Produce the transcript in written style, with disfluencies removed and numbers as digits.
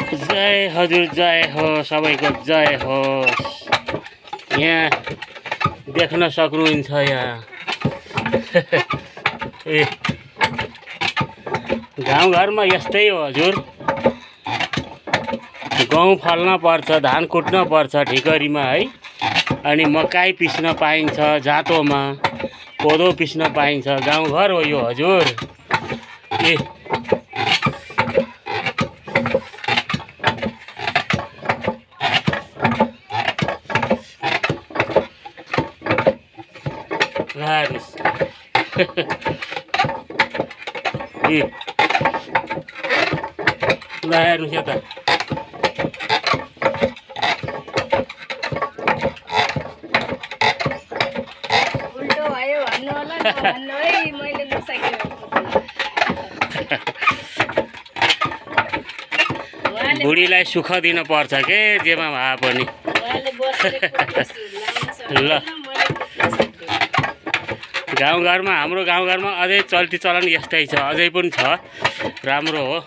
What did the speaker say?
जय हजुर जय हो सबैको जय होस्। यहाँ देख्न सक्नुहुन्छ यहाँ ए गाउँघरमा यस्तै हो हजुर। गहुँ फल्न पर्छ, धान कुट्न पर्छ ढिकरीमा है। अनि मकै पिस्न पाइन्छ जाँतोमा, कोदो पिस्न पाइन्छ। गाउँघर हो यो हजुर। ए हेर्नुहोस् ल हेर्नुहोस् यता उल्टो भयो भन्नु होला नभन्नु है, मैले नसकेको बुढीलाई सुख दिन पर्छ के जेमा भए पनि। ल गाउँघरमा हाम्रो गाउँघरमा अझै चल्ती चलन यस्तै छ, अझै पनि छ, राम्रो हो।